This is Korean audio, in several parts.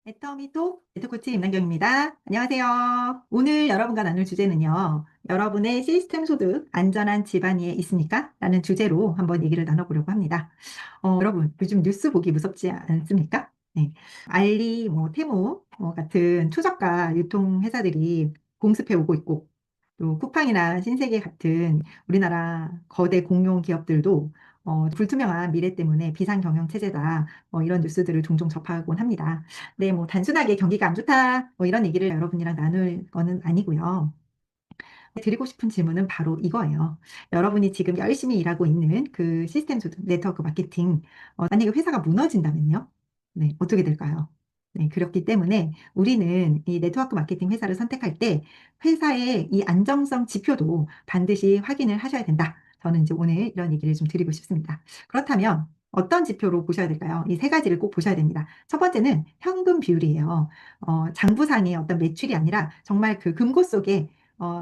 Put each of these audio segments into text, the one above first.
애터미톡 네트코치 임남경입니다. 안녕하세요. 오늘 여러분과 나눌 주제는요. 여러분의 시스템 소득 안전한 집안위에 있습니까? 라는 주제로 한번 얘기를 나눠보려고 합니다. 여러분 요즘 뉴스 보기 무섭지 않습니까? 네. 알리, 테무 같은 초저가 유통회사들이 공습해 오고 있고 또 쿠팡이나 신세계 같은 우리나라 거대 공룡 기업들도 불투명한 미래 때문에 비상경영 체제다. 이런 뉴스들을 종종 접하곤 합니다. 네, 단순하게 경기가 안 좋다, 이런 얘기를 여러분이랑 나눌 거는 아니고요. 드리고 싶은 질문은 바로 이거예요. 여러분이 지금 열심히 일하고 있는 그 시스템 소득, 네트워크 마케팅, 만약에 회사가 무너진다면요? 네, 어떻게 될까요? 네, 그렇기 때문에 우리는 이 네트워크 마케팅 회사를 선택할 때 회사의 이 안정성 지표도 반드시 확인을 하셔야 된다. 저는 이제 오늘 이런 얘기를 좀 드리고 싶습니다. 그렇다면 어떤 지표로 보셔야 될까요? 이 세 가지를 꼭 보셔야 됩니다. 첫 번째는 현금 비율이에요. 장부상의 어떤 매출이 아니라 정말 그 금고 속에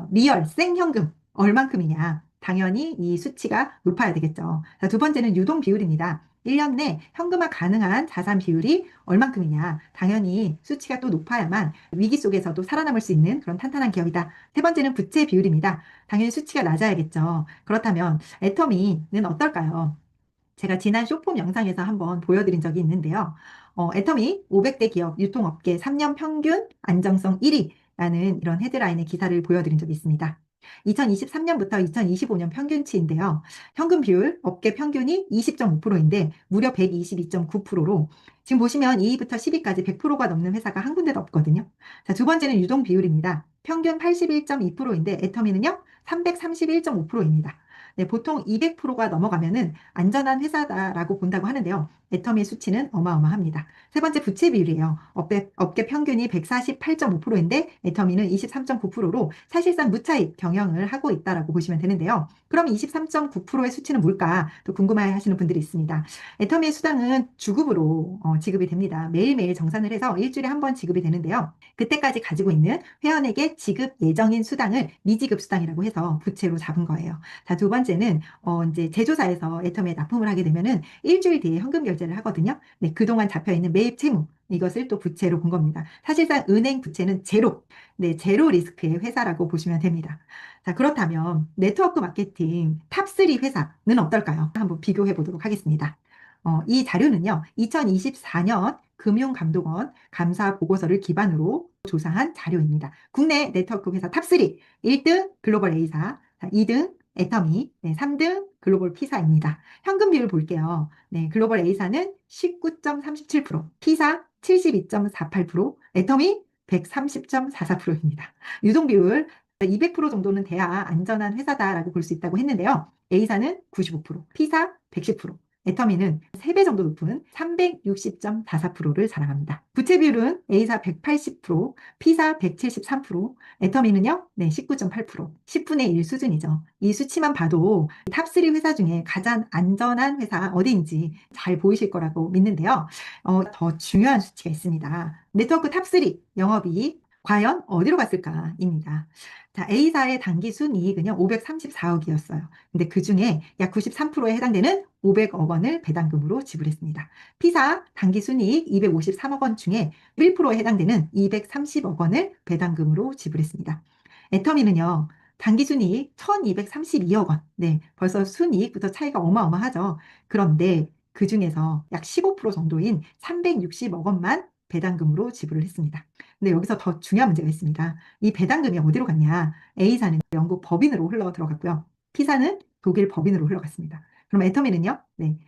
리얼, 생현금 얼만큼이냐. 당연히 이 수치가 높아야 되겠죠. 자, 두 번째는 유동 비율입니다. 1년 내 현금화 가능한 자산 비율이 얼만큼이냐. 당연히 수치가 또 높아야만 위기 속에서도 살아남을 수 있는 그런 탄탄한 기업이다. 세 번째는 부채 비율입니다. 당연히 수치가 낮아야겠죠. 그렇다면 애터미는 어떨까요? 제가 지난 쇼폼 영상에서 한번 보여드린 적이 있는데요. 애터미 500대 기업 유통업계 3년 평균 안정성 1위라는 이런 헤드라인의 기사를 보여드린 적이 있습니다. 2023년부터 2025년 평균치인데요. 현금 비율 업계 평균이 20.5%인데 무려 122.9%로 지금 보시면 2위부터 10위까지 100%가 넘는 회사가 한 군데도 없거든요. 자, 두 번째는 유동 비율입니다. 평균 81.2%인데 애터미는요 331.5%입니다. 네, 보통 200%가 넘어가면은 안전한 회사다라고 본다고 하는데요. 애터미의 수치는 어마어마합니다. 세 번째 부채 비율이에요. 업계 평균이 148.5%인데 애터미는 23.9%로 사실상 무차익 경영을 하고 있다라고 보시면 되는데요. 그럼 23.9%의 수치는 뭘까? 또 궁금해 하시는 분들이 있습니다. 애터미의 수당은 주급으로 지급이 됩니다. 매일매일 정산을 해서 일주일에 한 번 지급이 되는데요. 그때까지 가지고 있는 회원에게 지급 예정인 수당을 미지급 수당이라고 해서 부채로 잡은 거예요. 자, 두 번째는 이제 제조사에서 애터미에 납품을 하게 되면은 일주일 뒤에 현금 결제를 하거든요. 네, 그동안 잡혀 있는 매입 채무 이것을 또 부채로 본 겁니다. 사실상 은행 부채는 제로, 네, 제로 리스크의 회사라고 보시면 됩니다. 자, 그렇다면 네트워크 마케팅 탑3 회사는 어떨까요? 한번 비교해 보도록 하겠습니다. 이 자료는요, 2024년 금융감독원 감사 보고서를 기반으로 조사한 자료입니다. 국내 네트워크 회사 탑3, 1등 글로벌 A사, 2등 애터미, 네, 3등 글로벌 P사입니다. 현금 비율 볼게요. 네, 글로벌 A사는 19.37%, P사 72.48%, 애터미 130.44%입니다. 유동 비율 200% 정도는 돼야 안전한 회사다라고 볼 수 있다고 했는데요. A사는 95%, P사 110%, 애터미는 3배 정도 높은 360.44%를 자랑합니다. 부채 비율은 A사 180%, P사 173%, 애터미는요, 네, 19.8%, 10분의 1 수준이죠. 이 수치만 봐도 탑3 회사 중에 가장 안전한 회사 어디인지 잘 보이실 거라고 믿는데요. 더 중요한 수치가 있습니다. 네트워크 탑3 영업이익 과연 어디로 갔을까입니다. 자, A사의 당기 순이익은요, 534억이었어요. 근데 그 중에 약 93%에 해당되는 500억 원을 배당금으로 지불했습니다. P사 당기 순이익 253억 원 중에 1%에 해당되는 230억 원을 배당금으로 지불했습니다. 애터미는요, 당기 순이익 1232억 원. 네, 벌써 순이익부터 차이가 어마어마하죠. 그런데 그 중에서 약 15% 정도인 360억 원만 배당금으로 지불을 했습니다. 근데 여기서 더 중요한 문제가 있습니다. 이 배당금이 어디로 갔냐? A사는 영국 법인으로 흘러 들어갔고요. P사는 독일 법인으로 흘러갔습니다. 그럼 애터미는요? 네,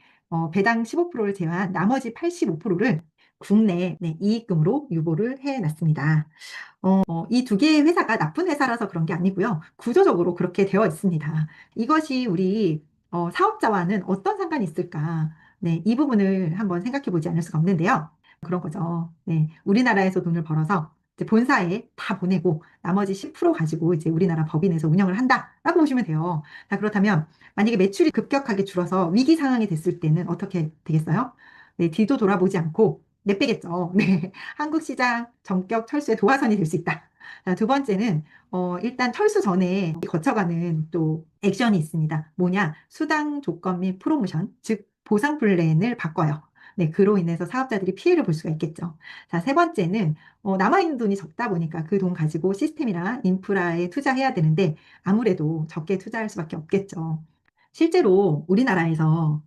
배당 15%를 제외한 나머지 85%를 국내 네, 이익금으로 유보를 해놨습니다. 이 두 개의 회사가 나쁜 회사라서 그런 게 아니고요. 구조적으로 그렇게 되어 있습니다. 이것이 우리 사업자와는 어떤 상관이 있을까? 네, 이 부분을 한번 생각해 보지 않을 수가 없는데요. 그런 거죠. 네, 우리나라에서 돈을 벌어서 이제 본사에 다 보내고 나머지 10% 가지고 이제 우리나라 법인에서 운영을 한다라고 보시면 돼요. 자, 그렇다면 만약에 매출이 급격하게 줄어서 위기 상황이 됐을 때는 어떻게 되겠어요? 네, 뒤도 돌아보지 않고 내빼겠죠. 네. 한국 시장 전격 철수의 도화선이 될 수 있다. 자, 두 번째는 일단 철수 전에 거쳐가는 또 액션이 있습니다. 뭐냐? 수당 조건 및 프로모션, 즉 보상 플랜을 바꿔요. 네, 그로 인해서 사업자들이 피해를 볼 수가 있겠죠. 자, 세 번째는 남아있는 돈이 적다 보니까 그 돈 가지고 시스템이나 인프라에 투자해야 되는데 아무래도 적게 투자할 수밖에 없겠죠. 실제로 우리나라에서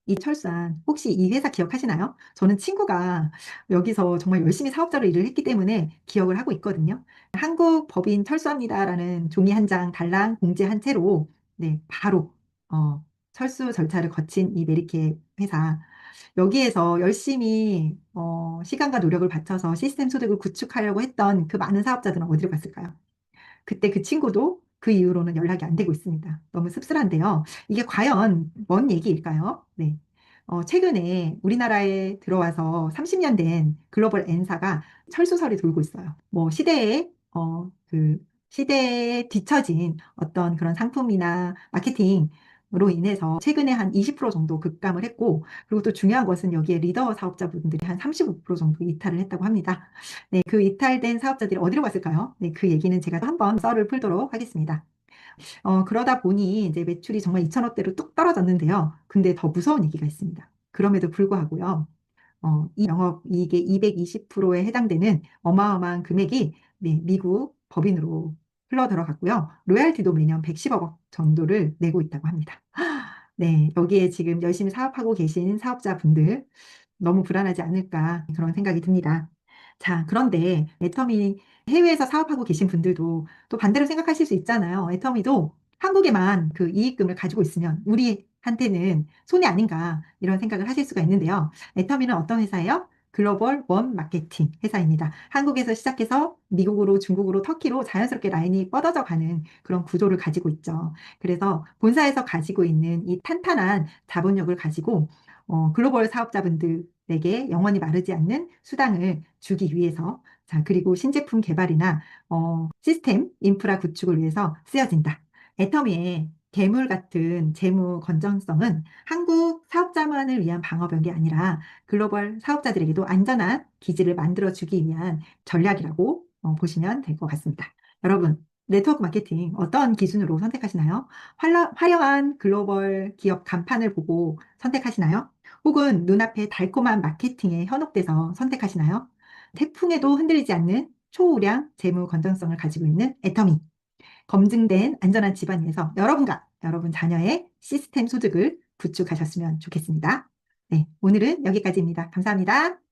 이 철산 혹시 이 회사 기억하시나요? 저는 친구가 여기서 정말 열심히 사업자로 일을 했기 때문에 기억을 하고 있거든요. 한국 법인 철수합니다라는 종이 한 장 달랑 공지 한 채로 네, 바로 철수 절차를 거친 이 메리케 회사 여기에서 열심히 시간과 노력을 바쳐서 시스템 소득을 구축하려고 했던 그 많은 사업자들은 어디로 갔을까요? 그때 그 친구도 그 이후로는 연락이 안 되고 있습니다. 너무 씁쓸한데요. 이게 과연 뭔 얘기일까요? 네. 최근에 우리나라에 들어와서 30년 된 글로벌 N사가 철수설이 돌고 있어요. 뭐 시대에 뒤처진 어떤 그런 상품이나 마케팅으로 인해서 최근에 한 20% 정도 급감을 했고, 그리고 또 중요한 것은 여기에 리더 사업자분들이 한 35% 정도 이탈을 했다고 합니다. 네, 그 이탈된 사업자들이 어디로 갔을까요? 네, 그 얘기는 제가 또 한번 썰을 풀도록 하겠습니다. 그러다 보니 이제 매출이 정말 2천억대로 뚝 떨어졌는데요. 근데 더 무서운 얘기가 있습니다. 그럼에도 불구하고요. 이 영업이익의 220%에 해당되는 어마어마한 금액이 네, 미국 법인으로 흘러 들어갔고요. 로얄티도 매년 110억 원 정도를 내고 있다고 합니다. 네, 여기에 지금 열심히 사업하고 계신 사업자분들 너무 불안하지 않을까 그런 생각이 듭니다. 자, 그런데 애터미 해외에서 사업하고 계신 분들도 또 반대로 생각하실 수 있잖아요. 애터미도 한국에만 그 이익금을 가지고 있으면 우리한테는 손해 아닌가 이런 생각을 하실 수가 있는데요. 애터미는 어떤 회사예요? 글로벌 원 마케팅 회사입니다. 한국에서 시작해서 미국으로, 중국으로, 터키로 자연스럽게 라인이 뻗어져 가는 그런 구조를 가지고 있죠. 그래서 본사에서 가지고 있는 이 탄탄한 자본력을 가지고 글로벌 사업자분들에게 영원히 마르지 않는 수당을 주기 위해서 자, 그리고 신제품 개발이나 시스템, 인프라 구축을 위해서 쓰여진다. 애터미의 괴물 같은 재무 건전성은 한국 사업자만을 위한 방어벽이 아니라 글로벌 사업자들에게도 안전한 기지를 만들어주기 위한 전략이라고 보시면 될 것 같습니다. 여러분, 네트워크 마케팅 어떤 기준으로 선택하시나요? 화려한 글로벌 기업 간판을 보고 선택하시나요? 혹은 눈앞에 달콤한 마케팅에 현혹돼서 선택하시나요? 태풍에도 흔들리지 않는 초우량 재무 건전성을 가지고 있는 애터미. 검증된 안전한 집안에서 여러분과 여러분 자녀의 시스템 소득을 구축하셨으면 좋겠습니다. 네, 오늘은 여기까지입니다. 감사합니다.